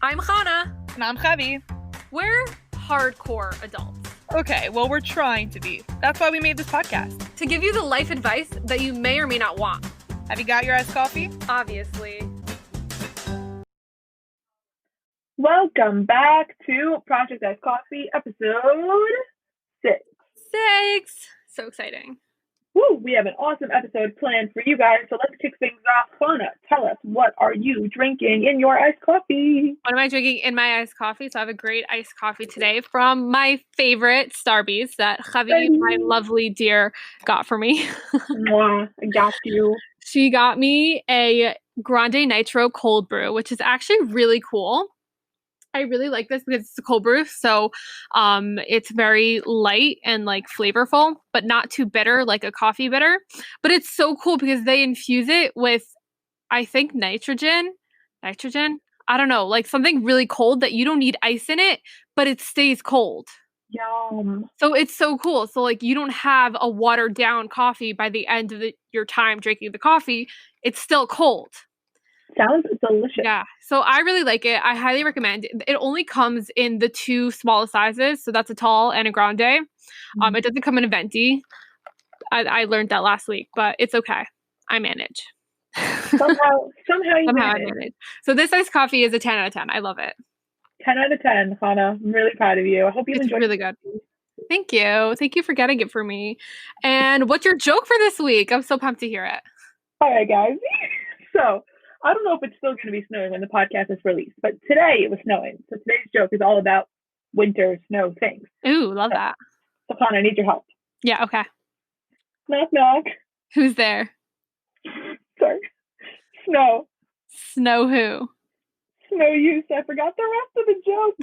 I'm Hana. And I'm Chevi. We're hardcore adults. Okay, well, we're trying to be. That's why we made this podcast. To give you the life advice that you may or may not want. Have you got your iced coffee? Obviously. Welcome back to Project Iced Coffee, episode 6. So exciting. Woo! We have an awesome episode planned for you guys, so let's kick things off. Hana, tell us, what are you drinking in your iced coffee? What am I drinking in my iced coffee? So I have a great iced coffee today from my favorite Starbucks that Chevi, my lovely dear, got for me. Mwah, I got you. She got me a Grande Nitro cold brew, which is actually really cool. I really like this because it's a cold brew, so it's very light and like flavorful, but not too bitter like a coffee bitter. But it's so cool because they infuse it with, I think, nitrogen. I don't know, like something really cold that you don't need ice in it, but it stays cold. Yum. So it's so cool. So like you don't have a watered down coffee by the end of your time drinking the coffee. It's still cold. Sounds delicious. Yeah, so I really like it. I highly recommend it. It only comes in the 2 smallest sizes, so that's a tall and a grande. It doesn't come in a venti. I learned that last week, but it's okay. I manage. Somehow you manage. So this iced coffee is a 10 out of 10. I love it. 10 out of 10, Hana. I'm really proud of you. I hope you enjoyed it. It's really good. Thank you. Thank you for getting it for me. And what's your joke for this week? I'm so pumped to hear it. All right, guys. So, I don't know if it's still going to be snowing when the podcast is released, but today it was snowing. So today's joke is all about winter snow things. Ooh, love that. So, Hana, I need your help. Yeah, okay. Knock, knock. Who's there? Sorry. Snow. Snow who? Snow use. I forgot the rest of the joke.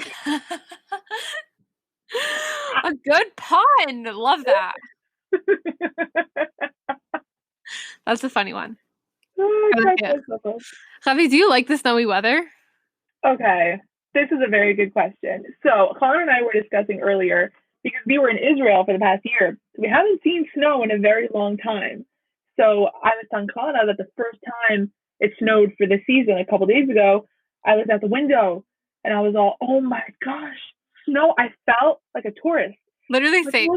A good pun. Love that. That's a funny one. Chevi, do you like the snowy weather? Okay, this is a very good question. So Hana and I were discussing earlier, because we were in Israel for the past year, we haven't seen snow in a very long time. So I was telling Hana that the first time it snowed for the season a couple days ago, I was at the window and I was all, oh my gosh, snow. I felt like a tourist. Literally same.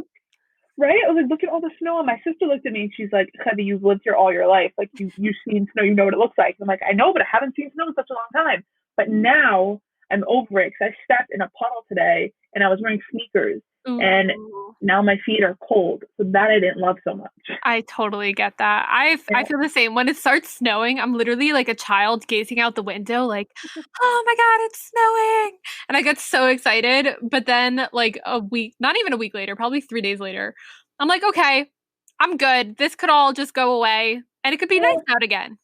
Right? I was like, look at all the snow. And my sister looked at me and she's like, Chevi, you've lived here all your life. Like, you've seen snow. You know what it looks like. I'm like, I know, but I haven't seen snow in such a long time. But now I'm over it because I stepped in a puddle today and I was wearing sneakers. Ooh. And now my feet are cold. So that I didn't love so much. I totally get that. I feel the same. When it starts snowing, I'm literally like a child gazing out the window like, oh my God, it's snowing. And I get so excited. But then like a week, not even a week later, probably 3 days later, I'm like, okay, I'm good. This could all just go away. And it could be nice out again.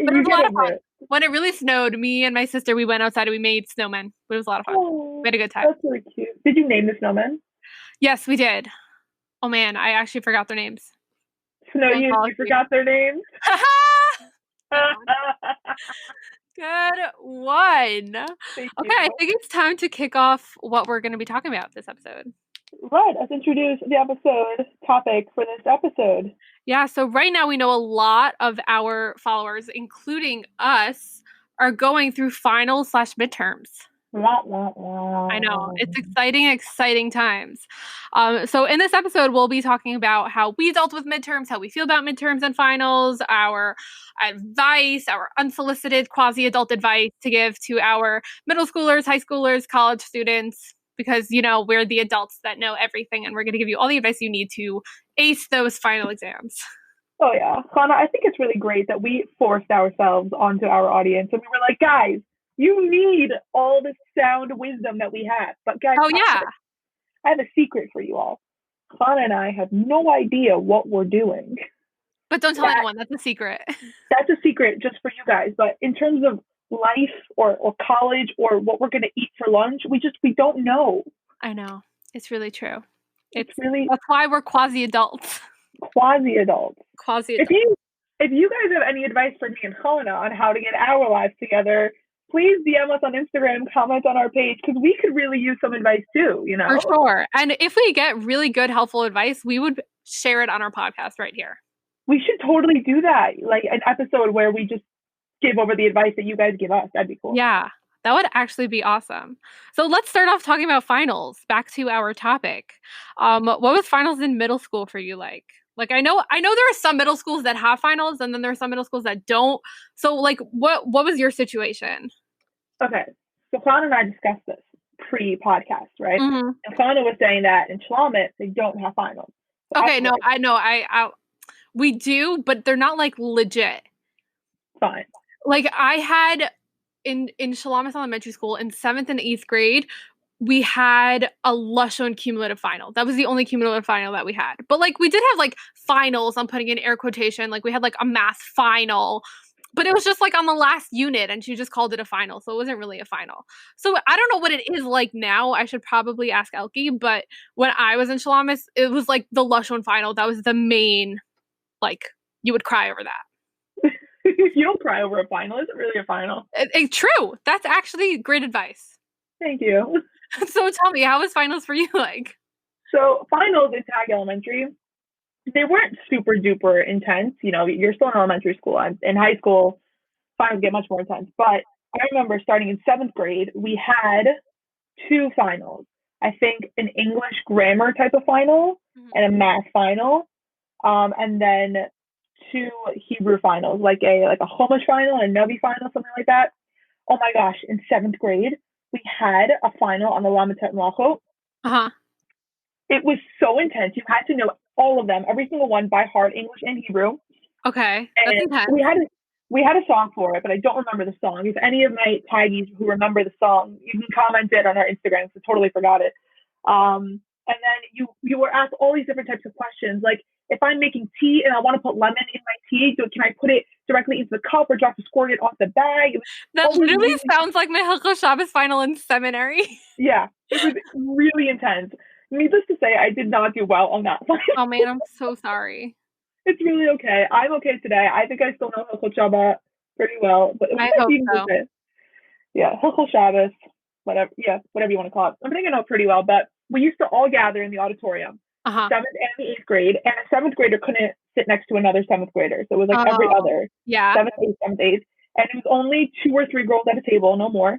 But it was a lot of fun. When it really snowed, me and my sister, we went outside and we made snowmen. It was a lot of fun. We had a good time. That's really cute. Did you name the snowmen? Yes, we did. Oh man, I actually forgot their names. Snow you forgot their names? Good one. Okay, I think it's time to kick off what we're going to be talking about this episode. Right, let's introduce the episode topic for this episode. Yeah, so right now we know a lot of our followers, including us, are going through finals/midterms. I know. It's exciting times. So in this episode, we'll be talking about how we dealt with midterms, how we feel about midterms and finals, our advice, our unsolicited quasi-adult advice to give to our middle schoolers, high schoolers, college students, because, you know, we're the adults that know everything, and we're going to give you all the advice you need to ace those final exams. Oh, yeah. Hana, I think it's really great that we forced ourselves onto our audience, and we were like, guys, you need all the sound wisdom that we have. But guys, I have a secret for you all. Hana and I have no idea what we're doing. But don't tell anyone. That's a secret. That's a secret just for you guys. But in terms of life or college or what we're going to eat for lunch, we don't know. I know. It's really true. It's really, that's why we're quasi-adults. Quasi-adults. Quasi-adults. If you guys have any advice for me and Hana on how to get our lives together, please DM us on Instagram, comment on our page, because we could really use some advice too, you know? For sure. And if we get really good, helpful advice, we would share it on our podcast right here. We should totally do that. Like an episode where we just give over the advice that you guys give us. That'd be cool. Yeah, That would actually be awesome. So let's start off talking about finals. Back to our topic. What was finals in middle school for you like? Like I know there are some middle schools that have finals and then there are some middle schools that don't. So like what was your situation? Okay. So Hana and I discussed this pre-podcast, right? Mm-hmm. And Hana was saying that in Charlap they don't have finals. So okay, no, I know. We do, but they're not like legit. Fine. Like I had in Shalamis Elementary School in 7th and 8th grade, we had a Lashon cumulative final. That was the only cumulative final that we had. But like we did have like finals, I'm putting in air quotation, like we had like a math final, but it was just like on the last unit and she just called it a final. So it wasn't really a final. So I don't know what it is like now. I should probably ask Elke, but when I was in Shalamis, it was like the Lashon final. That was the main, like you would cry over that. You don't cry over a final. Is it really a final? True. That's actually great advice. Thank you. So tell me, how was finals for you like? So finals in Tag Elementary, they weren't super duper intense. You know, you're still in elementary school. In high school, finals get much more intense. But I remember starting in 7th grade, we had 2 finals. I think an English grammar type of final and a math final, and then 2 Hebrew finals, like a Chumash final and a Navi final, something like that. Oh my gosh! In 7th grade, we had a final on the Lamitet Malachot. It was so intense. You had to know all of them, every single one by heart, English and Hebrew. Okay, that's and intense. We had a song for it, but I don't remember the song. If any of my taggies who remember the song, you can comment it on our Instagram. So totally forgot it. And then you were asked all these different types of questions, like if I'm making tea and I want to put lemon in my tea, can I put it directly into the cup or do I have to squirt it off the bag? That literally sounds like my Hilchos Shabbos final in seminary. Yeah, it was really intense. Needless to say, I did not do well on that final. Oh man, I'm so sorry. It's really okay. I'm okay today. I think I still know Hilchos Shabbos pretty well. But I hope so. Okay. Yeah, Hilchos Shabbos, whatever. Yeah, whatever you want to call it. I think I know it pretty well. But we used to all gather in the auditorium, 7th and the 8th grade, and a 7th grader couldn't sit next to another 7th grader. So it was like every other. Yeah. 7th, 8th, 7th, 8th. And it was only 2 or 3 girls at a table, no more.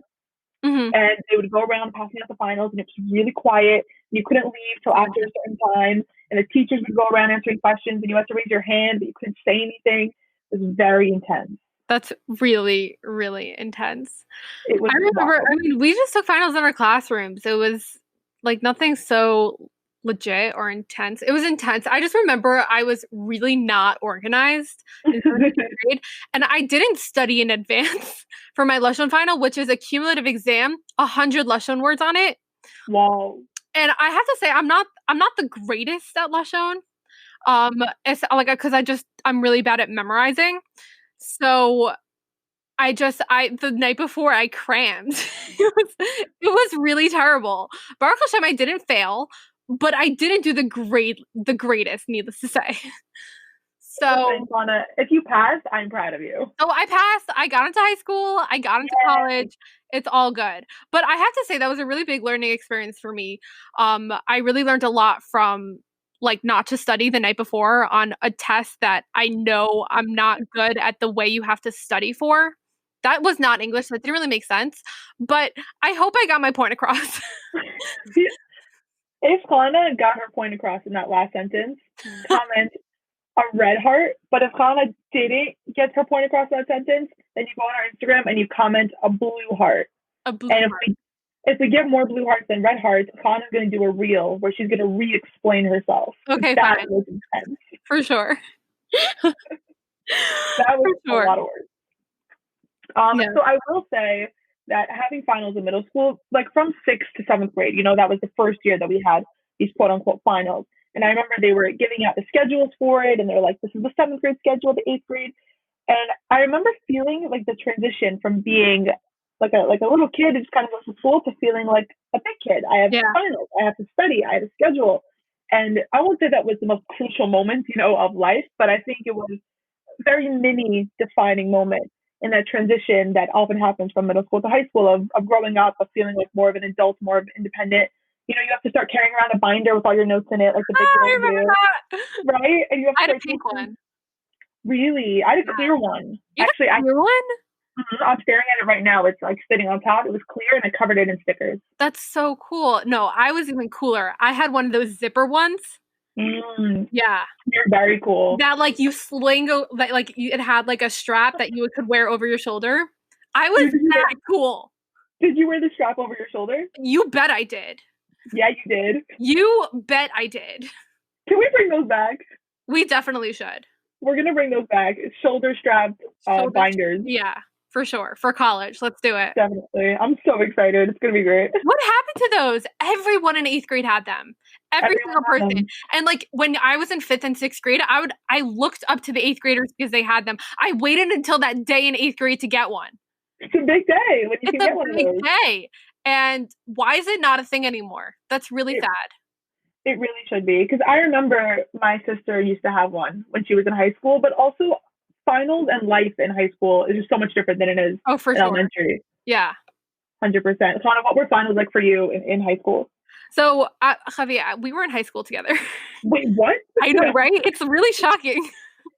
And they would go around passing out the finals, and it was really quiet. You couldn't leave till after a certain time, and the teachers would go around answering questions, and you had to raise your hand, but you couldn't say anything. It was very intense. That's really, really intense. It was. I remember. I mean, we just took finals in our classrooms. It was like nothing so legit or intense. It was intense. I just remember I was really not organized in 7th grade, and I didn't study in advance for my Lashon final, which is a cumulative exam, 100 Lashon words on it. Wow. And I have to say, I'm not the greatest at Lashon. It's like because I'm really bad at memorizing. So the night before I crammed. it was really terrible. Baruch Hashem, I didn't fail, but I didn't do the greatest, needless to say. So, Anna, if you passed, I'm proud of you. So I passed. I got into high school. I got into college. It's all good. But I have to say that was a really big learning experience for me. I really learned a lot from like not to study the night before on a test that I know I'm not good at the way you have to study for. That was not English. So it didn't really make sense. But I hope I got my point across. If Hana got her point across in that last sentence, comment a red heart. But if Hana didn't get her point across in that sentence, then you go on our Instagram and you comment a blue heart. A blue heart. If we get more blue hearts than red hearts, Hana's going to do a reel where she's going to re-explain herself. Okay, that fine. was intense. For sure. That was a lot of words. So I will say that having finals in middle school, like from 6th to 7th grade, that was the first year that we had these quote unquote finals. And I remember they were giving out the schedules for it, and they're like, this is the 7th grade schedule, the 8th grade. And I remember feeling like the transition from being like a little kid who just kind of goes to school to feeling like a big kid. I have finals, I have to study, I have a schedule. And I won't say that was the most crucial moment, of life, but I think it was a very mini defining moment in that transition that often happens from middle school to high school of growing up, of feeling like more of an adult, more of an independent. You have to start carrying around a binder with all your notes in it, like the big I remember that. Right? And you have I to had a pink one. Really? I had a clear one. You Actually, had a clear one? I'm staring at it right now. It's like sitting on top. It was clear and I covered it in stickers. That's so cool. No, I was even cooler. I had one of those zipper ones. Yeah. You're very cool. That like you sling, like it had like a strap that you could wear over your shoulder. I was that cool. Did you wear the strap over your shoulder? You bet I did. Yeah, you did. You bet I did. Can we bring those back? We definitely should. We're going to bring those back. Shoulder strap binders. Yeah, for sure. For college. Let's do it. Definitely. I'm so excited. It's going to be great. What happened to those? Everyone in 8th grade had them. Every single person. And like when I was in 5th and 6th grade, I looked up to the 8th graders because they had them. I waited until that day in 8th grade to get one. It's a big day when you can get one of those. It's a big day. And why is it not a thing anymore? That's really sad. It really should be. Because I remember my sister used to have one when she was in high school, but also finals and life in high school is just so much different than it is in elementary. Yeah. 100%. Hana, what were finals like for you in high school? So, Chevi, we were in high school together. Wait, what? I know, right? It's really shocking.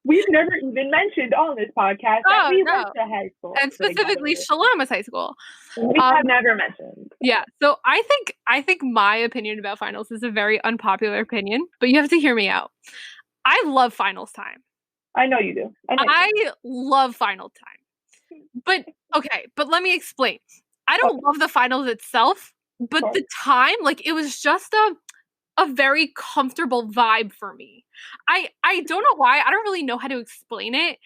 We've never even mentioned on this podcast that we went to high school. And specifically Shalama's high school. We have never mentioned. Yeah. So I think my opinion about finals is a very unpopular opinion, but you have to hear me out. I love finals time. I know you do. I love final time. But okay, but let me explain. I don't love the finals itself, but the time, like it was just a very comfortable vibe for me. I don't know why. I don't really know how to explain it.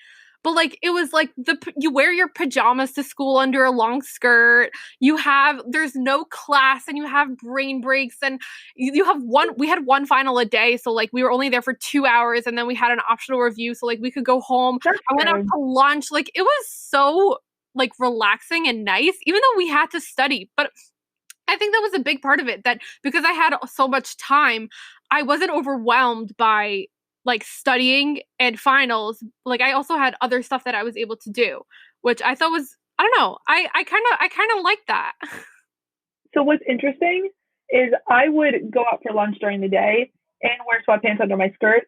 But like it was like you wear your pajamas to school under a long skirt. There's no class and you have brain breaks and you have we had one final a day. So like we were only there for 2 hours and then we had an optional review. So like we could go home. I went out to lunch. Like it was so like relaxing and nice, even though we had to study. But I think that was a big part of it, that because I had so much time, I wasn't overwhelmed by like studying and finals. Like I also had other stuff that I was able to do, which I thought was, I don't know, I kind of like that. So what's interesting is I would go out for lunch during the day and wear sweatpants under my skirt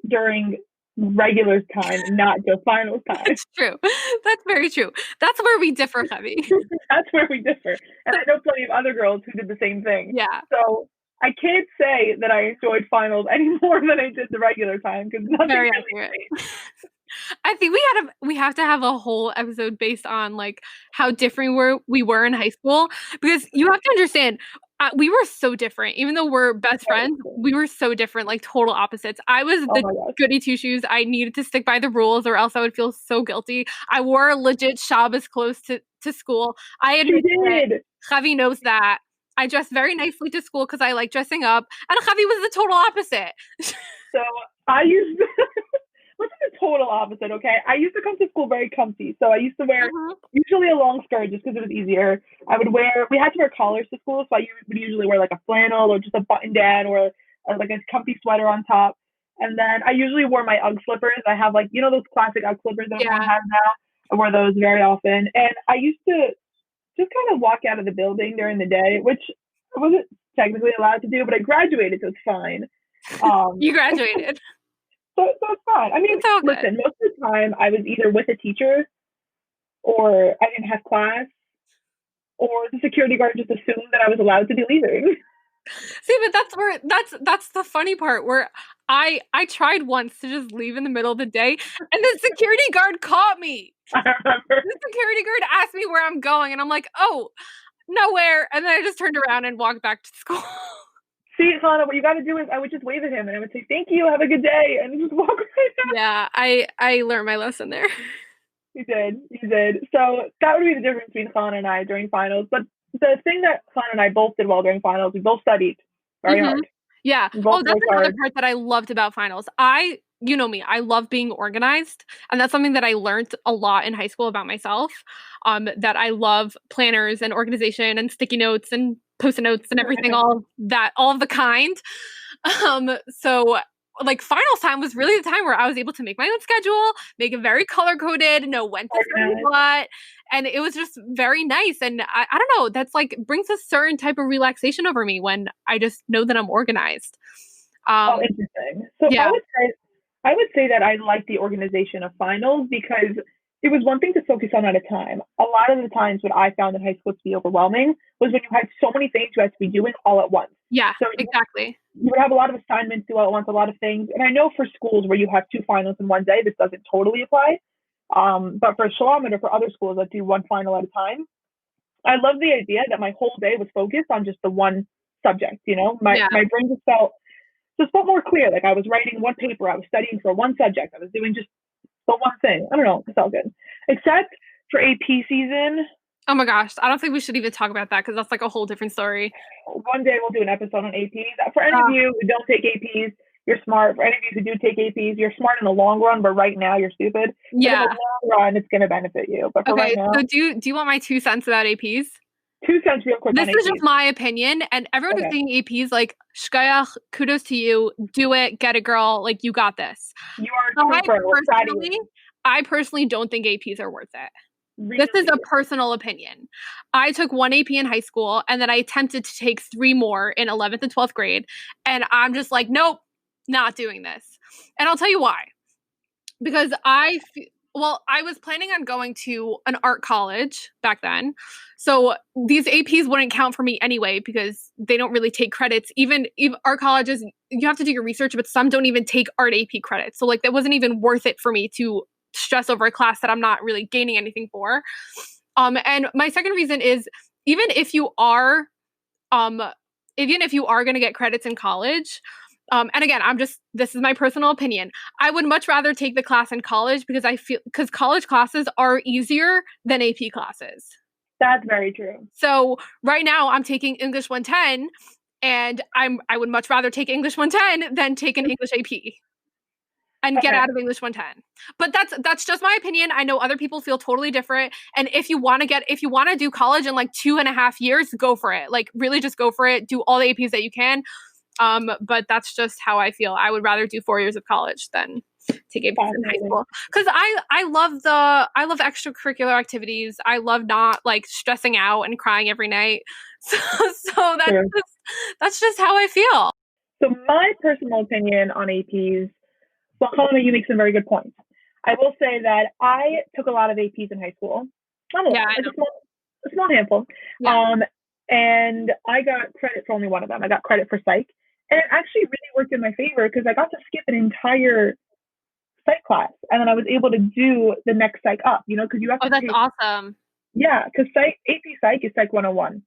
during regular time, not just finals time. That's true. That's very true. That's where we differ, Chevi. That's where we differ. And I know plenty of other girls who did the same thing. Yeah. So I can't say that I enjoyed finals any more than I did the regular time because nothing very really accurate. I think we have to have a whole episode based on like how different we were in high school, because you have to understand we were so different. Even though we're best friends, we were so different, like total opposites. I was the goody two shoes. I needed to stick by the rules or else I would feel so guilty. I wore legit Shabbos clothes to school. I admit it. Chevi knows that. I dressed very nicely to school because I like dressing up, and Chevi was the total opposite. So I used what's the total opposite, okay? I used to come to school very comfy. So I used to wear usually a long skirt just because it was easier. We had to wear collars to school, so I would usually wear like a flannel or just a button down or like a comfy sweater on top. And then I usually wore my UGG slippers. I have like, those classic UGG slippers that everyone has now. I wore those very often. And I used to just kind of walk out of the building during the day, which I wasn't technically allowed to do, but I graduated, so it's fine. You graduated. So it's fine. I mean, listen, most of the time I was either with a teacher or I didn't have class, or the security guard just assumed that I was allowed to be leaving. See, but that's the funny part, where I tried once to just leave in the middle of the day and the security guard caught me. I remember. The security guard asked me where I'm going and I'm like, oh, nowhere. And then I just turned around and walked back to school. See, Hana, what you got to do is I would just wave at him and I would say, thank you, have a good day, and just walk right out. Yeah, I learned my lesson there. You did. So that would be the difference between Hana and I during finals. But the thing that Hana and I both did well during finals, we both studied very hard. Yeah. Oh, that's another part that I loved about finals. You know me, I love being organized. And that's something that I learned a lot in high school about myself. That I love planners and organization and sticky notes and Post-it notes and everything, all of the kind. So like finals time was really the time where I was able to make my own schedule, make it very color coded, know when to study what, and it was just very nice. And I don't know, that's like brings a certain type of relaxation over me when I just know that I'm organized. Interesting. So yeah. I would say that I like the organization of finals because it was one thing to focus on at a time. A lot of the times what I found in high school to be overwhelming was when you had so many things you had to be doing all at once. Yeah, So exactly. You would have a lot of assignments due all at once, a lot of things. And I know for schools where you have 2 finals in one day, this doesn't totally apply. But for Charlap or for other schools that do one final at a time, I love the idea that my whole day was focused on just the one subject. My brain just felt more clear. Like I was writing one paper, I was studying for one subject, I was doing just the one thing. I don't know, it felt good. Except for AP season. Oh my gosh, I don't think we should even talk about that because that's like a whole different story. One day we'll do an episode on APs. For any of you who don't take APs, you're smart. For any of you who do take APs, you're smart in the long run, but right now you're stupid. Yeah. But in the long run, it's going to benefit you. But for right now, so do you want my 2 cents about APs? 2 cents real quick. This is just my opinion, and everyone who's taking APs, like, shkayach, kudos to you. Do it, get it, girl. Like, you got this. You are a trooper. I personally don't think APs are worth it. Really? This is a personal opinion. I took 1 AP in high school, and then I attempted to take 3 more in 11th and 12th grade, and I'm just like, nope, not doing this. And I'll tell you why. Because I was planning on going to an art college back then. So these APs wouldn't count for me anyway because they don't really take credits. Even art colleges, you have to do your research, but some don't even take art AP credits. So like that wasn't even worth it for me to stress over a class that I'm not really gaining anything for. And my second reason is even if you are going to get credits in college, and again, this is my personal opinion. I would much rather take the class in college because college classes are easier than AP classes. That's very true. So right now I'm taking English 110 and I would much rather take English 110 than take an English AP and get out of English 110. But that's just my opinion. I know other people feel totally different. And if you want to do college in like 2.5 years, go for it. Like really just go for it. Do all the APs that you can. But that's just how I feel. I would rather do 4 years of college than take APs in high school. Because I love extracurricular activities. I love not like stressing out and crying every night. So that's just how I feel. So my personal opinion on APs, well, Hana, you make some very good points. I will say that I took a lot of APs in high school. A small handful. Yeah. And I got credit for only one of them. I got credit for psych. And it actually really worked in my favor because I got to skip an entire psych class. And then I was able to do the next psych up, because you have to that's awesome. Yeah, because AP psych is psych 101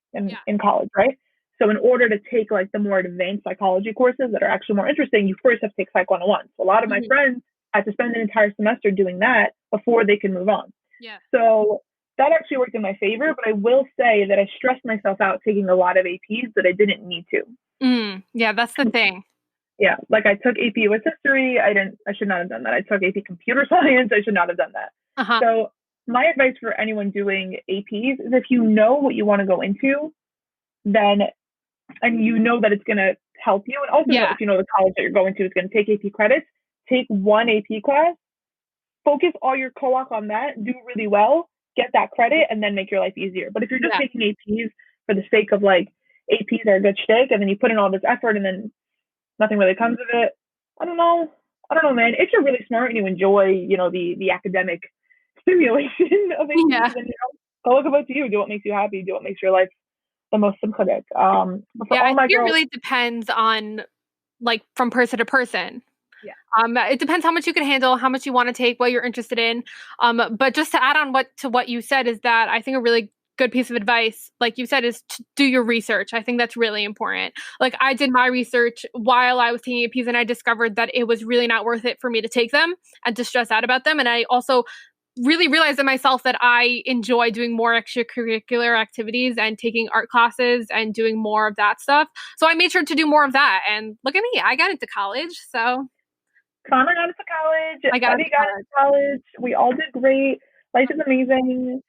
in college, right? So in order to take like the more advanced psychology courses that are actually more interesting, you first have to take psych 101. So a lot of my friends had to spend an entire semester doing that before they can move on. Yeah. So that actually worked in my favor, but I will say that I stressed myself out taking a lot of APs that I didn't need to. Yeah, that's the thing. Yeah, like I took AP US history. I should not have done that. I took AP computer science. I should not have done that. So my advice for anyone doing APs is if you know what you want to go into, and you know that it's going to help you, and also if you know the college that you're going to is going to take AP credits, take one AP class, focus all your co-op on that, do really well, get that credit, and then make your life easier. But if you're just taking APs for the sake of like APs are a good shtick, and then you put in all this effort and then nothing really comes of it, I don't know, man. If you're really smart and you enjoy, the academic stimulation of APs, then go look about you. Do what makes you happy. Do what makes your life the most sympathetic. I think it really depends on like from person to person. Yeah. It depends how much you can handle, how much you want to take, what you're interested in. But just to add on what you said is that I think a really good piece of advice, like you said, is to do your research. I think that's really important. Like I did my research while I was taking APs and I discovered that it was really not worth it for me to take them and to stress out about them. And I also really realized in myself that I enjoy doing more extracurricular activities and taking art classes and doing more of that stuff. So I made sure to do more of that. And look at me, I got into college. So Connor got into college. I got into college. We all did great. Life is amazing.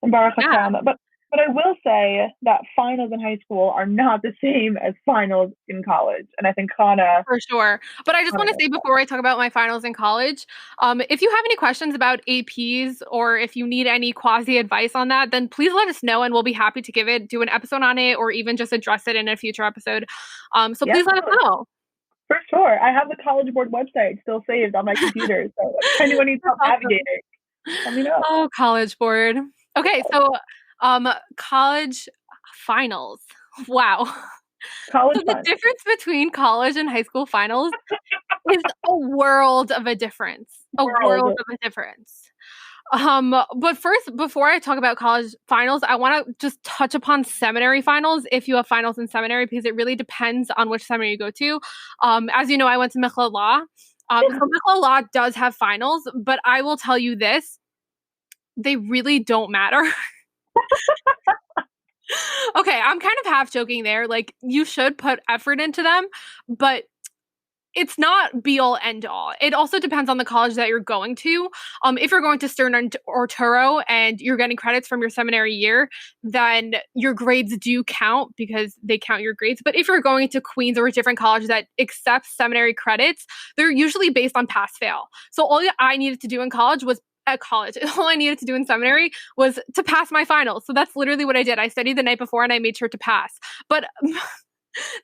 Baruch Hashem. But I will say that finals in high school are not the same as finals in college. And I think Hana... For sure. But I just want to say before I talk about my finals in college, if you have any questions about APs or if you need any quazi advice on that, then please let us know and we'll be happy to do an episode on it or even just address it in a future episode. Please let us know. For sure. I have the College Board website still saved on my computer. So if anyone needs help navigating, Let me know. Oh, College Board. Okay, so college finals. Wow. College So the fun. difference between college and high school finals is a world of a difference. A world of a difference. But first, before I talk about college finals, I want to just touch upon seminary finals if you have finals in seminary, because it really depends on which seminary you go to. As you know, I went to Mikla Law. So Mikla Law does have finals, but I will tell you this, they really don't matter. Okay, I'm kind of half joking there. Like, you should put effort into them, but it's not be all end all. It also depends on the college that you're going to. If you're going to Stern or Turo and you're getting credits from your seminary year, then your grades do count because they count your grades. But if you're going to Queens or a different college that accepts seminary credits, they're usually based on pass fail. So all I needed to do in college was at college. All I needed to do in seminary was to pass my finals. So that's literally what I did. I studied the night before and I made sure to pass. But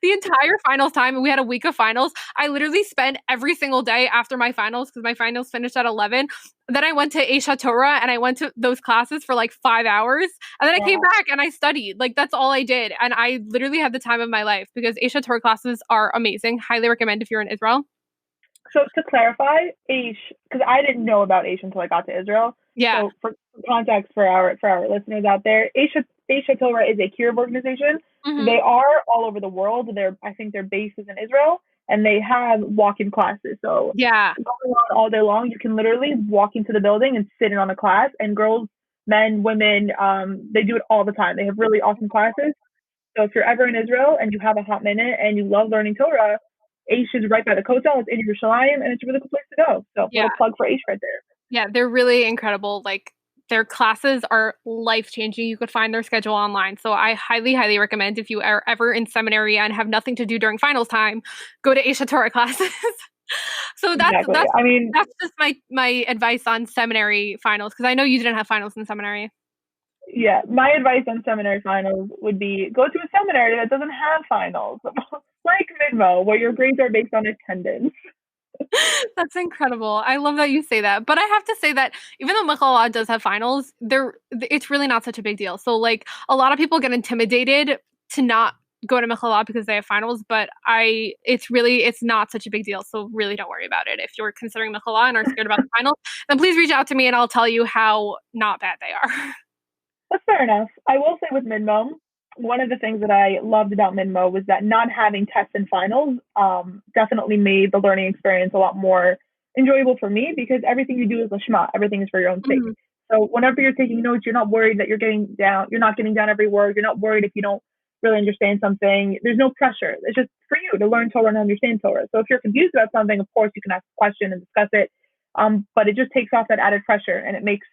the entire finals time, and we had a week of finals, I literally spent every single day after my finals, because my finals finished at 11. Then I went to Aisha Torah and I went to those classes for like 5 hours. And then I came back and I studied. Like, that's all I did. And I literally had the time of my life, because Aisha Torah classes are amazing. Highly recommend if you're in Israel. So to clarify, Aish, because I didn't know about Aish until I got to Israel. Yeah. So for context for our listeners out there, Aisha Torah is a kiruv organization. Mhm. They are all over the world. I think their base is in Israel, and they have walk-in classes. So Yeah. going on all day long, you can literally walk into the building and sit in on a class. And girls, men, women, they do it all the time. They have really awesome classes. So if you're ever in Israel and you have a hot minute and you love learning Torah, Aish is right by the Kotel. It's in Yerushalayim, and it's a really good place to go. So Yeah. little plug for Aish right there. Yeah, they're really incredible. Like, their classes are life-changing. You could find their schedule online. So I highly, highly recommend, if you are ever in seminary and have nothing to do during finals time, go to Aisha Torah classes. So that's just my advice on seminary finals, because I know you didn't have finals in seminary. Yeah, my advice on seminary finals would be go to a seminary that doesn't have finals, like Midmo, where your grades are based on attendance. That's incredible. I love that you say that. But I have to say that even though Mikla Law does have finals, it's really not such a big deal. So, like, a lot of people get intimidated to not go to Mikla Law because they have finals, but it's not such a big deal. So really don't worry about it. If you're considering Mikla Law and are scared about the finals, then please reach out to me and I'll tell you how not bad they are. That's fair enough. I will say with Midmo, one of the things that I loved about Midmo was that not having tests and finals definitely made the learning experience a lot more enjoyable for me, because everything you do is lishma. Everything is for your own sake. Mm-hmm. So whenever you're taking notes, you're not worried that you're not getting down every word. You're not worried if you don't really understand something. There's no pressure. It's just for you to learn Torah and understand Torah. So if you're confused about something, of course, you can ask a question and discuss it. But it just takes off that added pressure, and it makes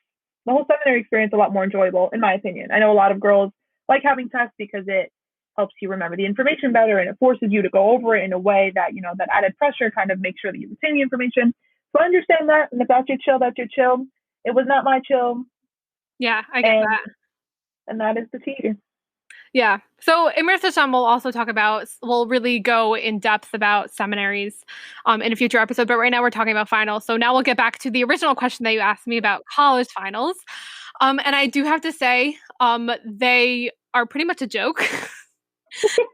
the whole seminary experience a lot more enjoyable, in my opinion. I know a lot of girls like having tests because it helps you remember the information better, and it forces you to go over it in a way that, that added pressure kind of makes sure that you retain the information. So I understand that. And if that's your chill, that's your chill. It was not my chill. Yeah, I get that. And that is the tea. Yeah. So in Mirza Shem, we'll really go in depth about seminaries in a future episode. But right now we're talking about finals. So now we'll get back to the original question that you asked me about college finals. And I do have to say, they are pretty much a joke.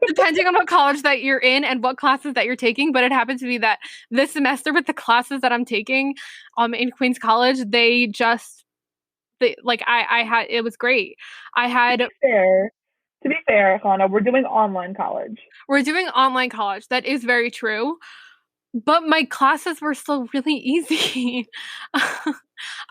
Depending on what college that you're in and what classes that you're taking. But it happens to be that this semester, with the classes that I'm taking in Queens College, it was great. To be fair, Hana, we're doing online college. We're doing online college. That is very true. But my classes were still really easy.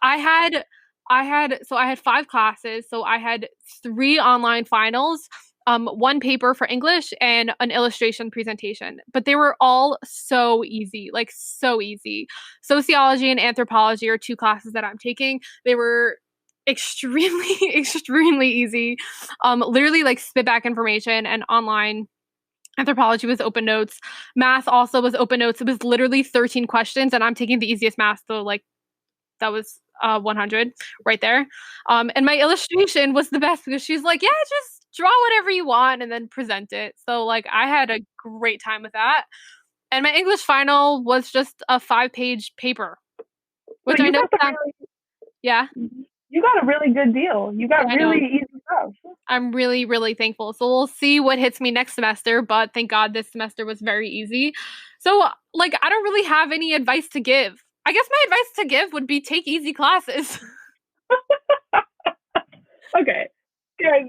I had 5 classes. So I had 3 online finals, 1 paper for English, and an illustration presentation. But they were all so easy, like so easy. Sociology and anthropology are 2 classes that I'm taking. They were extremely, extremely easy. Literally like spit back information, and online anthropology was open notes. Math also was open notes. It was literally 13 questions, and I'm taking the easiest math. So like that was 100 right there. And my illustration was the best, because she's like, yeah, just draw whatever you want and then present it. So like I had a great time with that. And my English final was just a 5-page paper, which I know Yeah. You got a really good deal. You got really easy stuff. I'm really, really thankful. So we'll see what hits me next semester, but thank God this semester was very easy. So, like, I don't really have any advice to give. I guess my advice to give would be take easy classes. Okay, guys,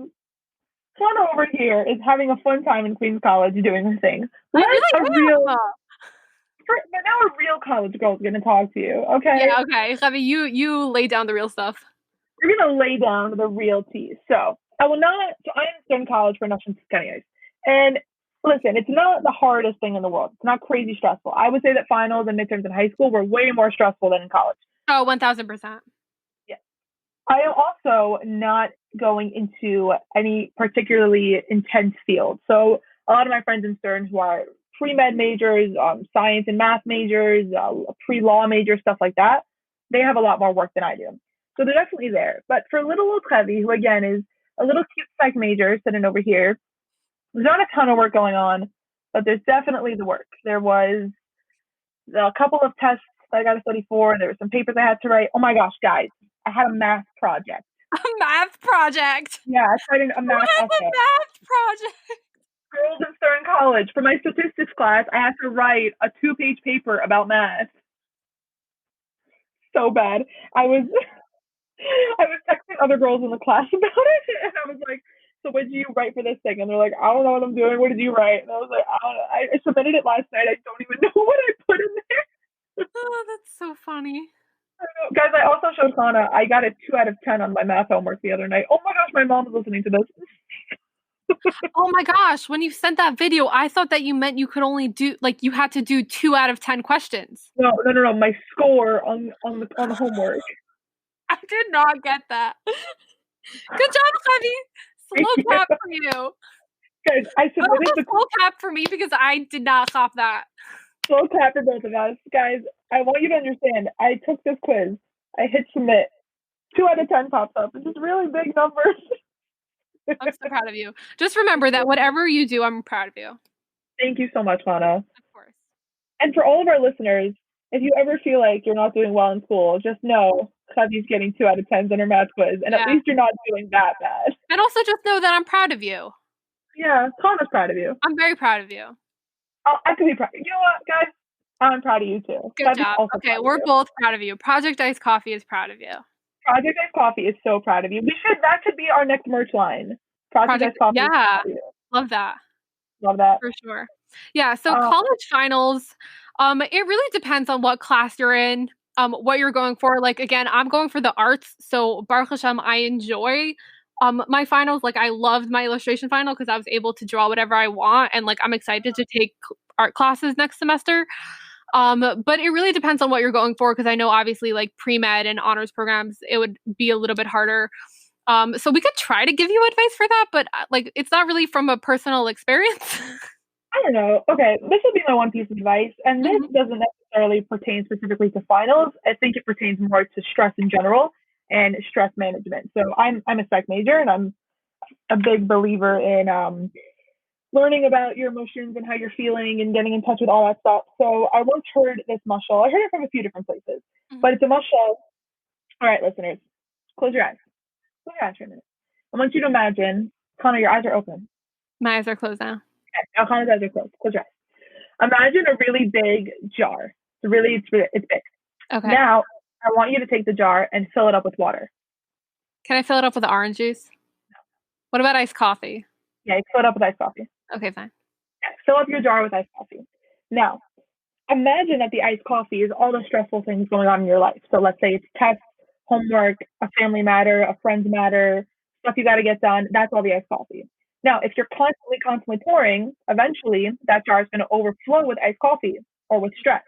Hana over here is having a fun time in Queens College doing her thing. I really am. But now a real college girl is going to talk to you, okay? Yeah, okay. Javi, you lay down the real stuff. We're going to lay down the real tea. So, I am in college for National Secretariat. And listen, it's not the hardest thing in the world. It's not crazy stressful. I would say that finals and midterms in high school were way more stressful than in college. Oh, 1000%. Yeah. I am also not going into any particularly intense field. So a lot of my friends in Stern who are pre-med majors, science and math majors, pre-law majors, stuff like that, they have a lot more work than I do. So they're definitely there. But for little old Chevi, who again is a little cute psych major sitting over here, there's not a ton of work going on, but there's definitely the work. There was a couple of tests that I got to study for. There were some papers I had to write. Oh my gosh, guys, I had a math project. A math project? Yeah, I started a math essay. A math project? Girls in Stern College. For my statistics class, I had to write a 2-page paper about math. So bad. I was texting other girls in the class about it, and I was like, so what did you write for this thing? And they're like, I don't know what I'm doing. What did you write? And I was like, I don't know. I submitted it last night. I don't even know what I put in there. Oh, that's so funny. Guys, I also showed Hana. I got a 2 out of 10 on my math homework the other night. Oh my gosh, my mom is listening to this. Oh my gosh, when you sent that video, I thought that you meant you could only do, like, you had to do 2 out of 10 questions. No. My score on the homework. I did not get that. Good job, Chevi. Slow clap for you. Guys, I submitted the slow clap for me because I did not cop that. Slow clap for both of us. Guys, I want you to understand, I took this quiz. I hit submit. 2 out of 10 pops up. It's just really big numbers. I'm so proud of you. Just remember that whatever you do, I'm proud of you. Thank you so much, Hana. Of course. And for all of our listeners, if you ever feel like you're not doing well in school, just know Chevi's getting 2 out of 10s on her math quiz, and at least you're not doing that bad. And also just know that I'm proud of you. Yeah, Hana's proud of you. I'm very proud of you. I can be proud. You know what, guys? I'm proud of you too. Good job. Okay, we're both proud of you. Project Iced Coffee is proud of you. Project Iced Coffee is so proud of you. That should be our next merch line. Project Iced Coffee. Yeah, love that. Love that. For sure. Yeah, so college finals, it really depends on what class you're in, what you're going for. Like, again, I'm going for the arts, so Baruch Hashem, I enjoy my finals. Like, I loved my illustration final because I was able to draw whatever I want, and like I'm excited to take art classes next semester. But it really depends on what you're going for, because I know obviously like pre-med and honors programs, it would be a little bit harder. So we could try to give you advice for that, but like it's not really from a personal experience. I don't know. Okay, this would be my one piece of advice, and this doesn't necessarily pertain specifically to finals. I think it pertains more to stress in general and stress management. So I'm a psych major, and I'm a big believer in learning about your emotions and how you're feeling and getting in touch with all that stuff. So I once heard this mashal. I heard it from a few different places, but it's a mashal. All right, listeners, close your eyes. Close your eyes for a minute. I want you to imagine, Hana, your eyes are open. My eyes are closed now. Okay, now Hana's eyes are closed. Close your eyes. Imagine a really big jar. It's big. Okay. Now, I want you to take the jar and fill it up with water. Can I fill it up with the orange juice? No. What about iced coffee? Yeah, you fill it up with iced coffee. Okay, fine. Yeah, fill up your jar with iced coffee. Now, imagine that the iced coffee is all the stressful things going on in your life. So let's say it's tests, homework, a family matter, a friend's matter, stuff you got to get done. That's all the iced coffee. Now, if you're constantly pouring, eventually that jar is going to overflow with iced coffee or with stress.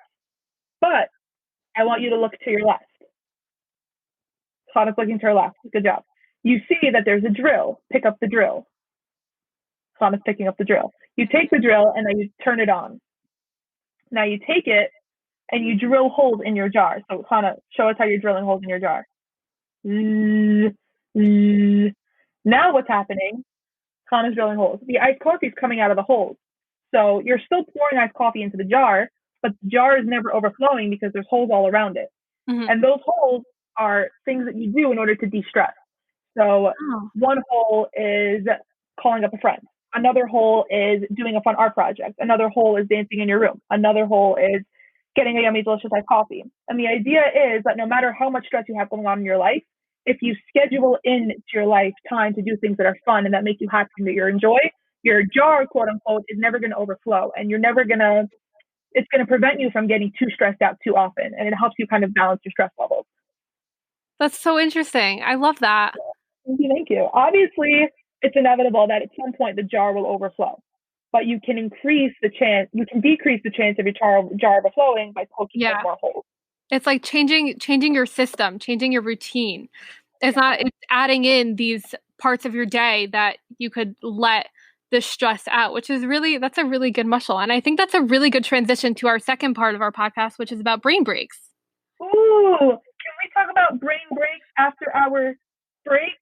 But I want you to look to your left. Hana's looking to her left. Good job. You see that there's a drill. Pick up the drill. Hana's picking up the drill. You take the drill and then you turn it on. Now you take it and you drill holes in your jar. So Hana, show us how you're drilling holes in your jar. Now what's happening? Hana's drilling holes. The iced coffee is coming out of the holes. So you're still pouring iced coffee into the jar, but the jar is never overflowing because there's holes all around it. And those holes are things that you do in order to de-stress. So one hole is calling up a friend. Another hole is doing a fun art project. Another hole is dancing in your room. Another hole is getting a yummy, delicious iced coffee. And the idea is that no matter how much stress you have going on in your life, if you schedule into your life time to do things that are fun and that make you happy and that you enjoy, your jar, quote unquote, is never going to overflow. And you're never going to, it's going to prevent you from getting too stressed out too often. And it helps you kind of balance your stress levels. That's so interesting. I love that. Thank you. Obviously, it's inevitable that at some point the jar will overflow, but you can decrease the chance of your jar overflowing by poking in more holes. It's like changing your system, changing your routine. It's adding in these parts of your day that you could let the stress out, which is that's a really good muscle. And I think that's a really good transition to our second part of our podcast, which is about brain breaks. Ooh, can we talk about brain breaks after our break?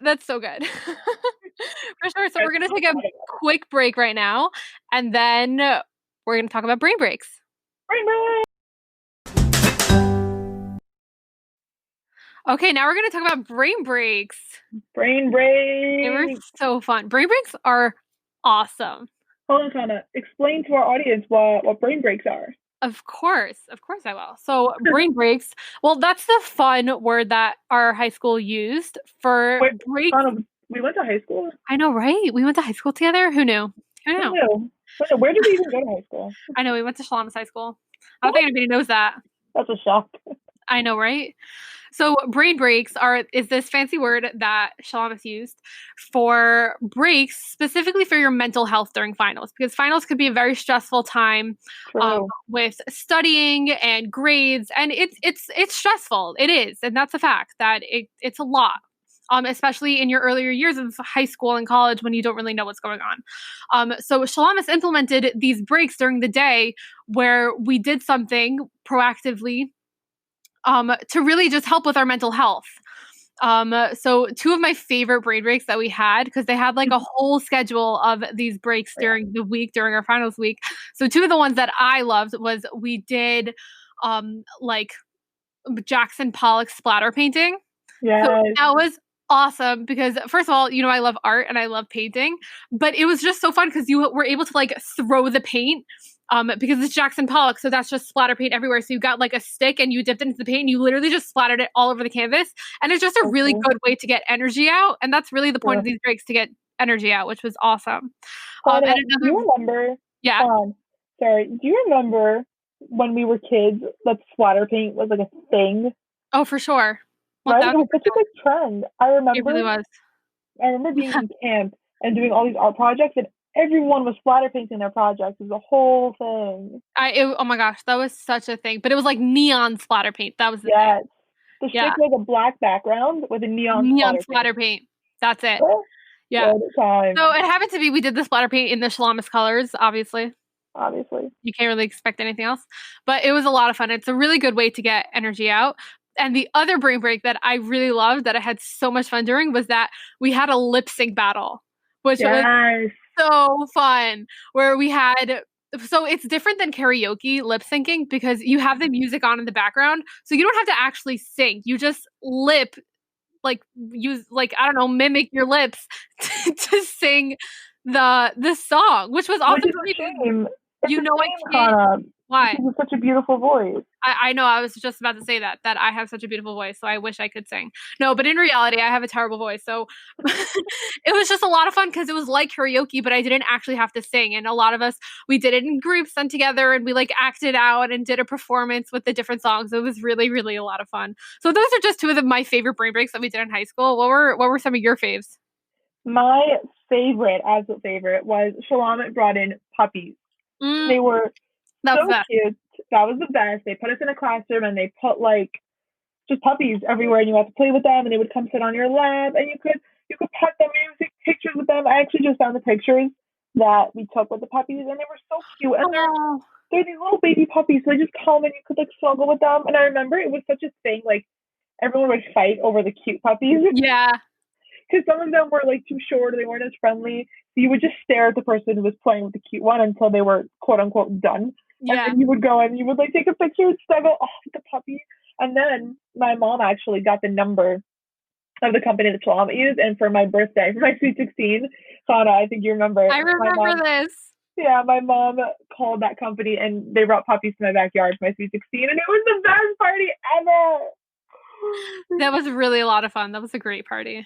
That's so good. For sure. So we're going to take a quick break right now, and then we're going to talk about brain breaks. Brain break! Okay, now we're going to talk about brain breaks. Brain breaks! They were so fun. Brain breaks are awesome. Hold on, Hana. Explain to our audience what brain breaks are. Of course I will. So brain breaks, well, that's the fun word that our high school used for breaks. We went to high school? I know, right? We went to high school together? Who knew? Who knew? Where did we even go to high school? I know, we went to Shalamas High School. I don't think anybody knows that. That's a shock. I know, right? So brain breaks is this fancy word that Shalamas used for breaks specifically for your mental health during finals, because finals could be a very stressful time with studying and grades, and it's stressful. It is, and that's a fact that it's a lot. Especially in your earlier years of high school and college when you don't really know what's going on. So Shalamas implemented these breaks during the day where we did something proactively to really just help with our mental health. So two of my favorite brain breaks that we had, because they had like a whole schedule of these breaks during the week, during our finals week. So two of the ones that I loved was we did like Jackson Pollock splatter painting. Yeah. So that was awesome because first of all, I love art and I love painting, but it was just so fun because you were able to like throw the paint because it's Jackson Pollock, so that's just splatter paint everywhere. So you got like a stick and you dipped it into the paint and you literally just splattered it all over the canvas, and it's just a really good way to get energy out, and that's really the point of these breaks, to get energy out, which was awesome. Do you remember? Yeah. Do you remember when we were kids that splatter paint was like a thing? Oh, for sure. Right? It was such a big trend. I remember. It really was. I remember being in camp and doing all these art projects, and everyone was splatter painting their projects. It was a whole thing. Oh my gosh, that was such a thing. But it was like neon splatter paint. That was the thing. The stick was a black background with a neon splatter paint. That's it. Yeah. So it happened to be, we did the splatter paint in the Shalamas colors, obviously. You can't really expect anything else. But it was a lot of fun. It's a really good way to get energy out. And the other brain break that I really loved, that I had so much fun during, was that we had a lip sync battle, which was so fun, where we had, so it's different than karaoke lip syncing because you have the music on in the background. So you don't have to actually sing. You just mimic your lips to sing the song, which was awesome. I can't. Why? You have such a beautiful voice. I know. I was just about to say that I have such a beautiful voice, so I wish I could sing. No, but in reality, I have a terrible voice. So it was just a lot of fun because it was like karaoke, but I didn't actually have to sing. And a lot of us, we did it in groups and together, and we like acted out and did a performance with the different songs. It was really, really a lot of fun. So those are just two of my favorite brain breaks that we did in high school. What were some of your faves? My absolute favorite was Charlap brought in puppies. They were so cute. That was the best. They put us in a classroom and they put like just puppies everywhere, and you had to play with them, and they would come sit on your lap, and you could pet them and take pictures with them. I actually just found the pictures that we took with the puppies, and they were so cute. And they're these little baby puppies, so they just come and you could like snuggle with them. And I remember it was such a thing, like everyone would fight over the cute puppies. Yeah. Because some of them were like too short, or they weren't as friendly. So you would just stare at the person who was playing with the cute one until they were quote unquote done. Yeah. And then you would go and you would like take a picture and snuggle with the puppy. And then my mom actually got the number of the company that Charlap used, and for my birthday, for my sweet 16, Hana, I think you remember. I remember this. Yeah, my mom called that company, and they brought puppies to my backyard for my sweet 16, and it was the best party ever. That was really a lot of fun. That was a great party.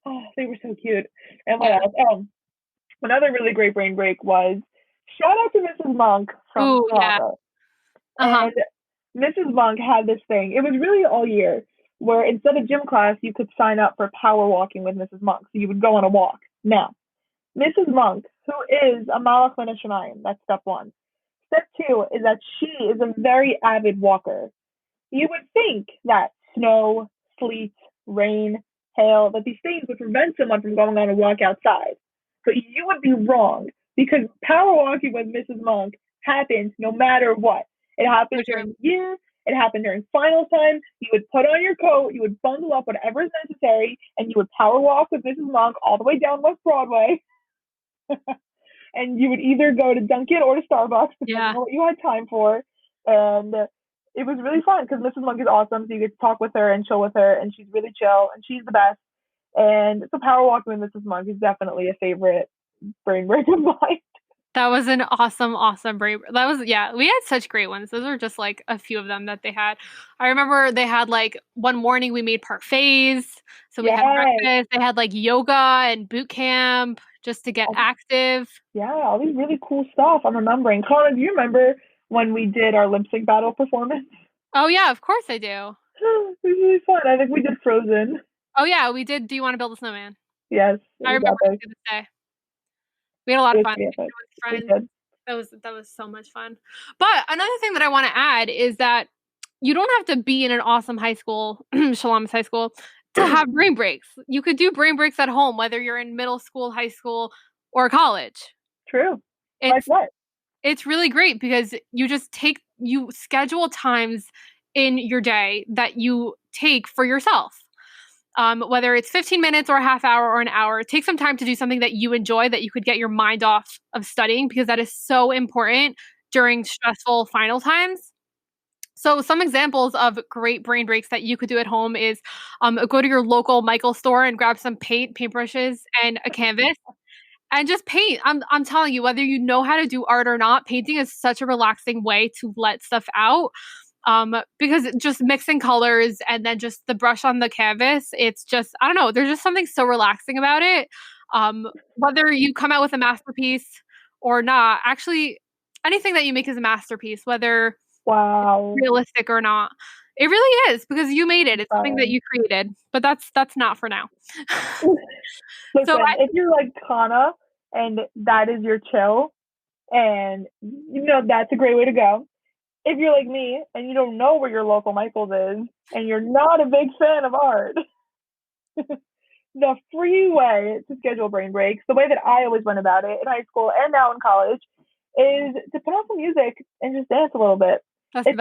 Oh, they were so cute. And what else? Another really great brain break was shout out to Mrs. Monk from Toronto. And Mrs. Monk had this thing. It was really all year where instead of gym class, you could sign up for power walking with Mrs. Monk. So you would go on a walk. Now, Mrs. Monk, who is a Malach Min Hashemayim, that's step one. Step two is that she is a very avid walker. You would think that snow, sleet, rain, hail, that these things would prevent someone from going on a walk outside. But you would be wrong, because power walking with Mrs. Monk happens no matter what. It happens during the year. It happened during final time. You would put on your coat, you would bundle up whatever is necessary, and you would power walk with Mrs. Monk all the way down West Broadway. And you would either go to Dunkin' or to Starbucks, depending on what you had time for. And it was really fun because Mrs. Monk is awesome. So you get to talk with her and chill with her, and she's really chill, and she's the best. And so power walking with Mrs. Monk is definitely a favorite brain break of mine. That was an awesome brain. That was, we had such great ones. Those were just like a few of them that they had. I remember they had like one morning we made parfaits. So we had breakfast. They had like yoga and boot camp just to get active. Yeah, all these really cool stuff. I'm remembering. Colin, do you remember when we did our lip sync battle performance? Oh yeah, of course I do. It was really fun. I think we did Frozen. Oh yeah, we did. Do you want to build a snowman? Yes. I remember to this day. We had a lot of fun. That was so much fun. But another thing that I want to add is that you don't have to be in an awesome high school, Shalom's high school, to have brain breaks. You could do brain breaks at home, whether you're in middle school, high school, or college. True. Like what? It's really great because you schedule times in your day that you take for yourself. Whether it's 15 minutes or a half hour or an hour, take some time to do something that you enjoy, that you could get your mind off of studying, because that is so important during stressful final times. So some examples of great brain breaks that you could do at home is go to your local Michael store and grab some paintbrushes and a canvas and just paint. I'm telling you, whether you know how to do art or not, painting is such a relaxing way to let stuff out. Because just mixing colors and then just the brush on the canvas, it's just, I don't know, there's just something so relaxing about it. Whether you come out with a masterpiece or not, actually anything that you make is a masterpiece, whether it's realistic or not. It really is, because you made it. It's something that you created, but that's not for now. Listen, so if you're like Hana and that is your chill, and that's a great way to go. If you're like me and you don't know where your local Michael's is and you're not a big fan of art, the free way to schedule brain breaks, the way that I always went about it in high school and now in college, is to put on some music and just dance a little bit. It's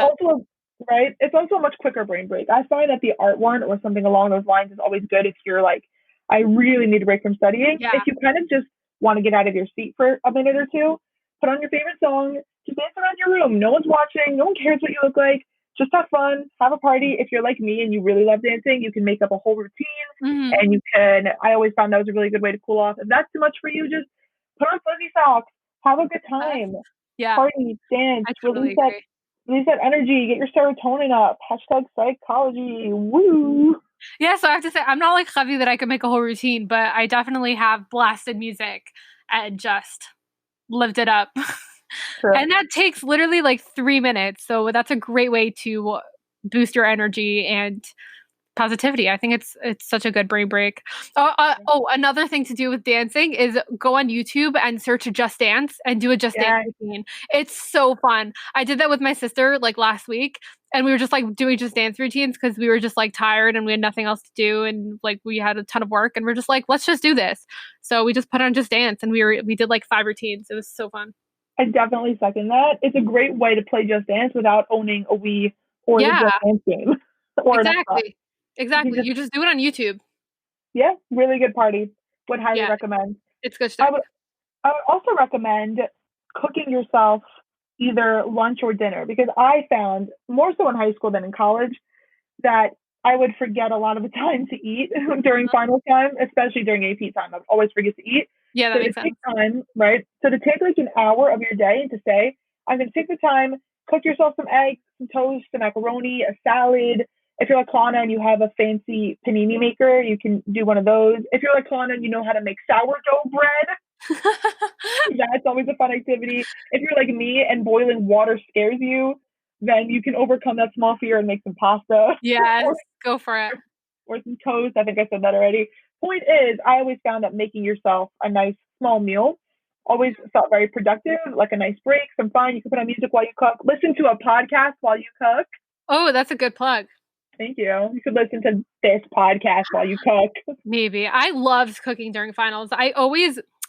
also a much quicker brain break. I find that the art one or something along those lines is always good if you're like, I really need a break from studying. Yeah. If you kind of just want to get out of your seat for a minute or two, put on your favorite song, just dance around your room. No one's watching. No one cares what you look like. Just have fun. Have a party. If you're like me and you really love dancing, you can make up a whole routine. Mm-hmm. And I always found that was a really good way to cool off. If that's too much for you, just put on fuzzy socks. Have a good time. Party, dance, release that energy. Get your serotonin up. #psychology. Woo. Yeah, so I have to say, I'm not like Chevi that I could make a whole routine, but I definitely have blasted music and just lived it up. Sure. And that takes literally like 3 minutes. So that's a great way to boost your energy and positivity. I think it's such a good brain break. Another thing to do with dancing is go on YouTube and search Just Dance and do a Just Dance routine. It's so fun. I did that with my sister like last week, and we were just like doing Just Dance routines because we were just like tired and we had nothing else to do, and like we had a ton of work, and we're just like, let's just do this. So we just put on Just Dance and we did like 5 routines. It was so fun. I definitely second that. It's a great way to play Just Dance without owning a Wii or the Just Dance game. Exactly. You just do it on YouTube. Yeah, really good party. Would highly recommend. It's good stuff. I would also recommend cooking yourself either lunch or dinner, because I found more so in high school than in college that I would forget a lot of the time to eat during final time, especially during AP time. I would always forget to eat. Yeah, that so makes to sense. take time, right? So to take like an hour of your day and to say, I'm going to take the time, cook yourself some eggs, some toast, some macaroni, a salad. If you're like Hana and you have a fancy panini maker, you can do one of those. If you're like Hana and you know how to make sourdough bread, that's always a fun activity. If you're like me and boiling water scares you, then you can overcome that small fear and make some pasta. Yes, go for it. Or some toast. I think I said that already. Point is, I always found that making yourself a nice small meal always felt very productive, like a nice break, some fun. You can put on music while you cook, listen to a podcast while you cook. Oh, that's a good plug. Thank you. You could listen to this podcast while you cook. Maybe. I loved cooking during finals. I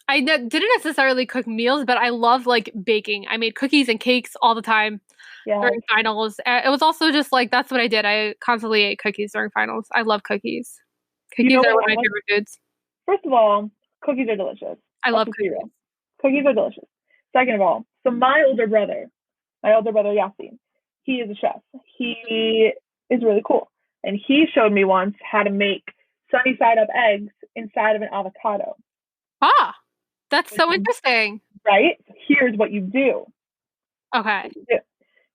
didn't necessarily cook meals, but I love like baking. I made cookies and cakes all the time during finals. It was also just like, that's what I did. I constantly ate cookies during finals. I love cookies. Cookies are one of my favorite foods. First of all, cookies are delicious. I love cookies. Cookies are delicious. Second of all, so my older brother Yasin, he is a chef. He is really cool. And he showed me once how to make sunny side up eggs inside of an avocado. Ah, that's so interesting. Right? Here's what you do. Okay.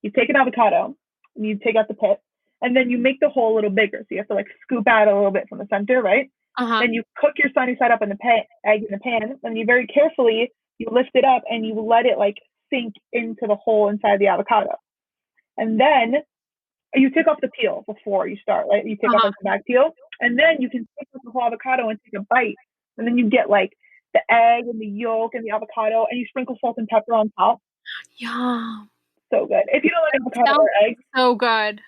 You take an avocado and you take out the pit, and then you make the hole a little bigger. So you have to like scoop out a little bit from the center, right? Then you cook your sunny side up in the egg in the pan, and you very carefully, you lift it up and you let it like sink into the hole inside the avocado. And then you take off the peel before you start, right? You take off the back peel, and then you can take off the whole avocado and take a bite. And then you get like the egg and the yolk and the avocado, and you sprinkle salt and pepper on top. Yum. So good. If you don't like avocado or eggs. So good.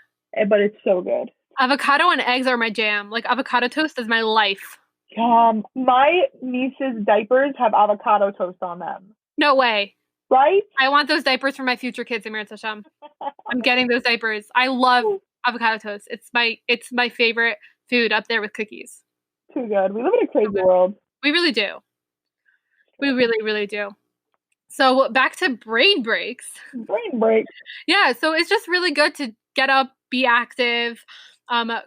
But it's so good. Avocado and eggs are my jam. Like avocado toast is my life. My niece's diapers have avocado toast on them. No way. Right? I want those diapers for my future kids, Amir Tasham. I'm getting those diapers. I love avocado toast. It's my favorite food up there with cookies. Too good. We live in a crazy world. We really do. We really, really do. So back to brain breaks. Brain breaks. Yeah, so it's just really good to get up, be active,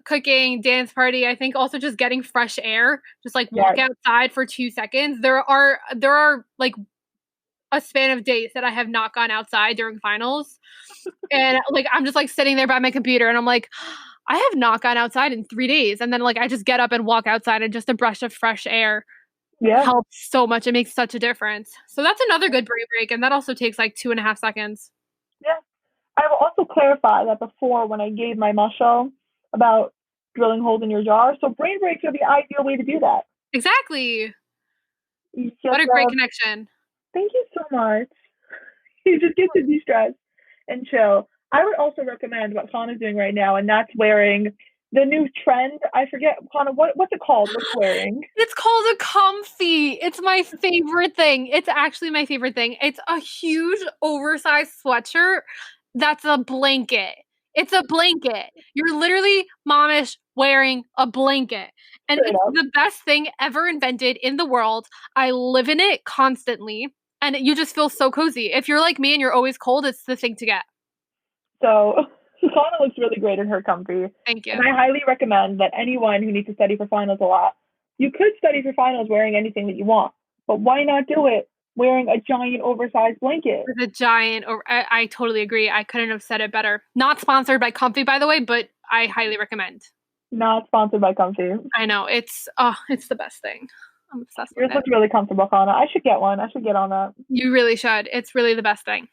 cooking, dance party. I think also just getting fresh air, just like walk outside for 2 seconds. There are like a span of days that I have not gone outside during finals. And like, I'm just like sitting there by my computer and I'm like, I have not gone outside in 3 days. And then like, I just get up and walk outside and just a brush of fresh air helps so much. It makes such a difference. So that's another good brain break. And that also takes like 2.5 seconds. Yeah. I will also clarify that before when I gave my musho about drilling holes in your jar. So brain breaks are the ideal way to do that. Exactly. What a great connection. Thank you so much. You just get to de-stress and chill. I would also recommend what Hana's doing right now, and that's wearing the new trend. I forget, Hana, what's it called? What's wearing? It's called a comfy. It's my favorite thing. It's actually my favorite thing. It's a huge oversized sweatshirt that's a blanket. It's a blanket. You're literally momish wearing a blanket. And it's the best thing ever invented in the world. I live in it constantly. And you just feel so cozy. If you're like me and you're always cold, it's the thing to get. So Hana looks really great in her comfy. Thank you. And I highly recommend that anyone who needs to study for finals a lot, you could study for finals wearing anything that you want. But why not do it wearing a giant oversized blanket? With a giant, I totally agree. I couldn't have said it better. Not sponsored by Comfy, by the way, but I highly recommend. Not sponsored by Comfy. I know. It's the best thing. I'm obsessed with it. Yours looks really comfortable, Hana. I should get one. I should get on that. You really should. It's really the best thing.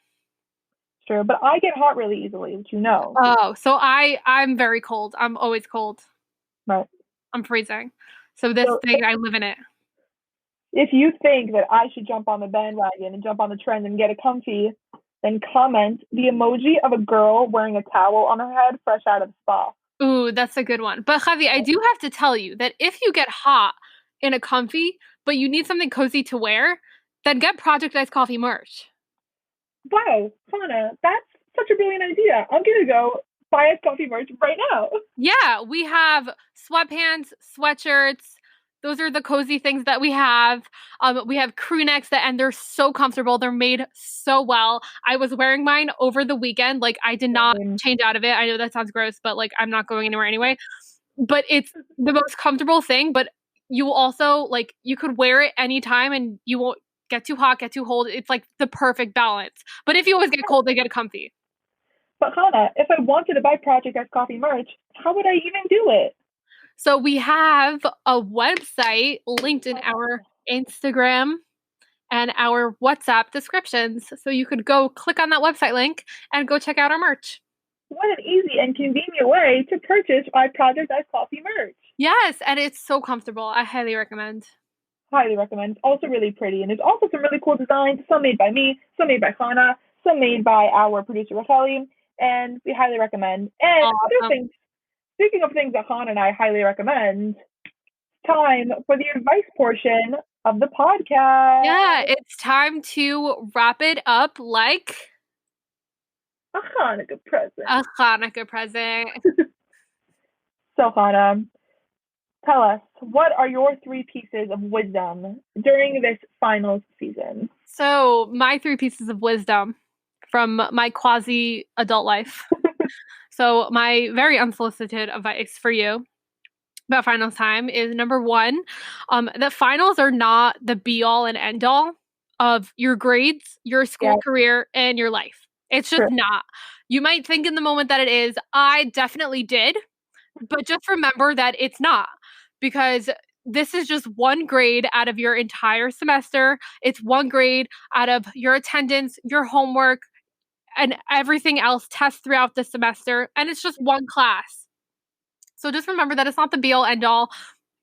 Sure, but I get hot really easily, which you know. Oh, so I'm very cold. I'm always cold. Right. I'm freezing. So this thing, I live in it. If you think that I should jump on the bandwagon and jump on the trend and get a comfy, then comment the emoji of a girl wearing a towel on her head fresh out of the spa. Ooh, that's a good one. But Javi, I do have to tell you that if you get hot in a comfy, but you need something cozy to wear, then get Project Ice Coffee merch. Wow, Hana, that's such a brilliant idea. I'm going to go buy Ice Coffee merch right now. Yeah, we have sweatpants, sweatshirts, Those are the cozy things that we have. We have crew necks and they're so comfortable. They're made so well. I was wearing mine over the weekend. Like, I did not change out of it. I know that sounds gross, but like, I'm not going anywhere anyway. But it's the most comfortable thing. But you also, like, you could wear it anytime and you won't get too hot, get too cold. It's like the perfect balance. But if you always get cold, they get comfy. But Hana, if I wanted to buy Project X Coffee merch, how would I even do it? So we have a website linked in our Instagram and our WhatsApp descriptions. So you could go click on that website link and go check out our merch. What an easy and convenient way to purchase my Project X Coffee merch. Yes, and it's so comfortable. I highly recommend. Highly recommend. It's also really pretty, and there's also some really cool designs, some made by me, some made by Hana, some made by our producer Raquel, and we highly recommend. And other things, speaking of things that Hana and I highly recommend, time for the advice portion of the podcast. Yeah, it's time to wrap it up like a Hanukkah present. A Hanukkah present. So, Hana, tell us, what are your 3 pieces of wisdom during this finals season? So, my 3 pieces of wisdom from my quasi adult life. So, my very unsolicited advice for you about finals time is number 1, that finals are not the be all and end all of your grades, your school career, and your life. It's just not. You might think in the moment that it is. I definitely did. But just remember that it's not, because this is just one grade out of your entire semester. It's one grade out of your attendance, your homework, and everything else, tests throughout the semester. And it's just one class. So just remember that it's not the be all end all.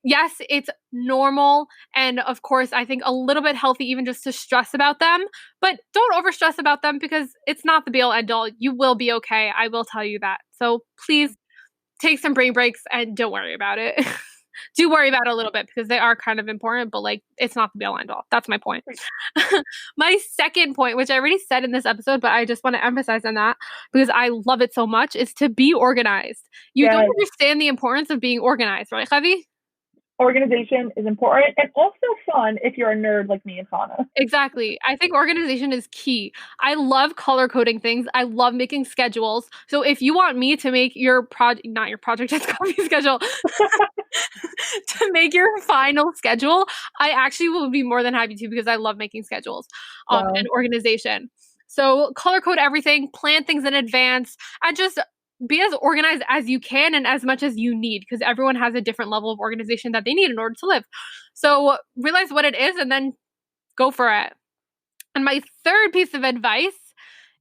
Yes, it's normal. And of course, I think a little bit healthy even just to stress about them. But don't over stress about them because it's not the be all end all. You will be okay. I will tell you that. So please take some brain breaks and don't worry about it. Do worry about it a little bit because they are kind of important, but like it's not the be all end all. That's my point. My second point, which I already said in this episode, but I just want to emphasize on that because I love it so much, is to be organized. You don't understand the importance of being organized, right, Chevi? Organization is important and also fun if you're a nerd like me and Hana. Exactly. I think organization is key. I love color coding things. I love making schedules. So if you want me to make your not your project, it's coffee schedule, to make your final schedule, I actually will be more than happy to because I love making schedules and organization. So color code everything, plan things in advance, and just be as organized as you can and as much as you need because everyone has a different level of organization that they need in order to live. So realize what it is and then go for it. And my third piece of advice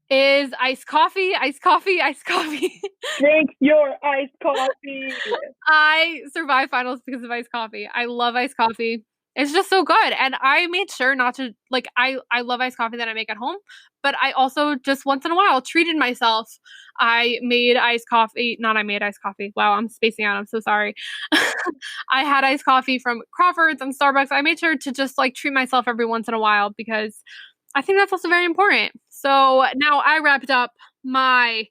is iced coffee, iced coffee, iced coffee. Drink your iced coffee. I survived finals because of iced coffee. I love iced coffee. It's just so good. And I made sure not to, like, I love iced coffee that I make at home, but I also just once in a while treated myself. I made iced coffee. Wow, I'm spacing out. I'm so sorry. I had iced coffee from Crawford's and Starbucks. I made sure to just like treat myself every once in a while because I think that's also very important. So now I wrapped up my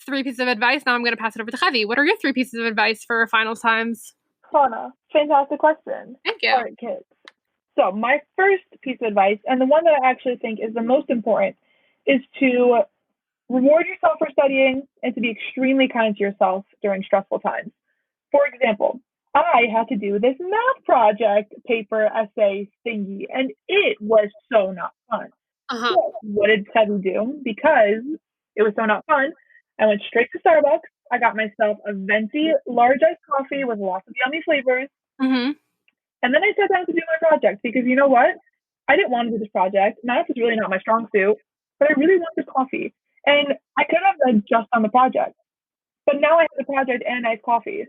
3 pieces of advice. Now I'm going to pass it over to Chevi. What are your 3 pieces of advice for finals times? Hana, fantastic question. Thank you. All right, kids. So my first piece of advice, and the one that I actually think is the most important, is to reward yourself for studying and to be extremely kind to yourself during stressful times. For example, I had to do this math project, paper, essay thingy, and it was so not fun. So what did Chevi do? Because it was so not fun, I went straight to Starbucks. I got myself a venti large iced coffee with lots of yummy flavors. And then I sat down to do my project because you know what? I didn't want to do this project. Math is really not my strong suit, but I really wanted coffee. And I could have been just on the project. But now I have the project and iced coffee.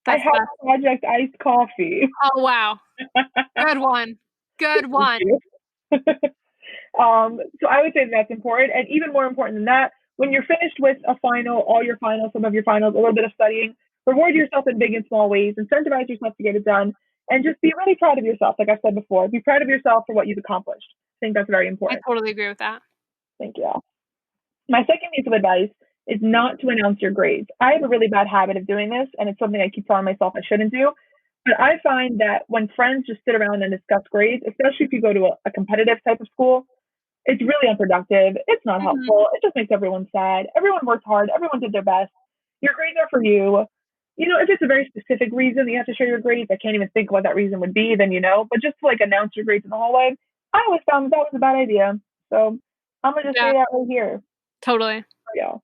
I have project iced coffee. Oh, wow. Good one. Good one. So I would say that's important. And even more important than that, when you're finished with a final, all your finals, some of your finals, a little bit of studying, reward yourself in big and small ways, incentivize yourself to get it done, and just be really proud of yourself. Like I've said before, be proud of yourself for what you've accomplished. I think that's very important. I totally agree with that. Thank you. My second piece of advice is not to announce your grades. I have a really bad habit of doing this, and it's something I keep telling myself I shouldn't do. But I find that when friends just sit around and discuss grades, especially if you go to a competitive type of school, it's really unproductive. It's not helpful. It just makes everyone sad. Everyone worked hard. Everyone did their best. Your grades are for you. If it's a very specific reason that you have to share your grades, I can't even think what that reason would be, then But just to like announce your grades in the hallway, I always found that was a bad idea. So I'm gonna just say that right here. Totally. Yeah.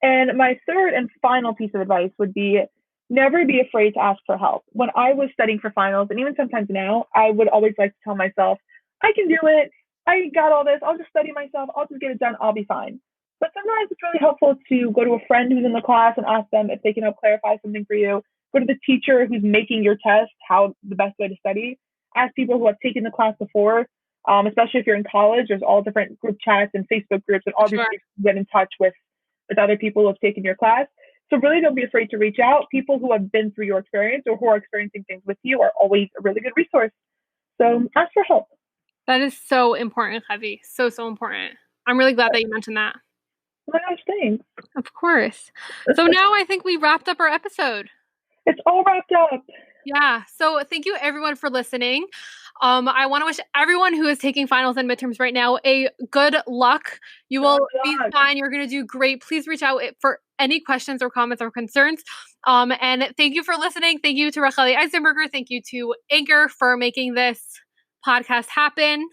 And my third and final piece of advice would be never be afraid to ask for help. When I was studying for finals, and even sometimes now, I would always like to tell myself, I can do it. I got all this. I'll just study myself. I'll just get it done. I'll be fine. But sometimes it's really helpful to go to a friend who's in the class and ask them if they can help clarify something for you. Go to the teacher who's making your test, how the best way to study. Ask people who have taken the class before, especially if you're in college. There's all different group chats and Facebook groups and all these things to get in touch with other people who have taken your class. So really don't be afraid to reach out. People who have been through your experience or who are experiencing things with you are always a really good resource. So ask for help. That is so important, Chevi. So important. I'm really glad that you mentioned that. Oh my gosh, thanks. Of course. So now I think we wrapped up our episode. It's all wrapped up. Yeah. So thank you everyone for listening. I want to wish everyone who is taking finals and midterms right now a good luck. You will be fine. You're going to do great. Please reach out for any questions or comments or concerns. And thank you for listening. Thank you to Racheli Eisenberger. Thank you to Anchor for making this podcast happen.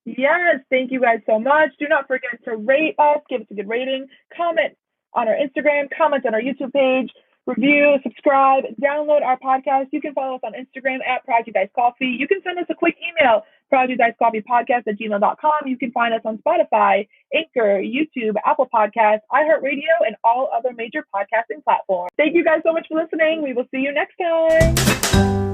Yes, thank you guys so much. Do not forget to rate us, give us a good rating, comment on our Instagram, comment on our YouTube page, review, subscribe, download our podcast. You can follow us on Instagram at Project Ice Coffee. You can send us a quick email, projecticecoffeepodcast@gmail.com. You can find us on Spotify, Anchor, YouTube, Apple Podcasts, iHeartRadio, and all other major podcasting platforms. Thank you guys so much for listening. We will see you next time.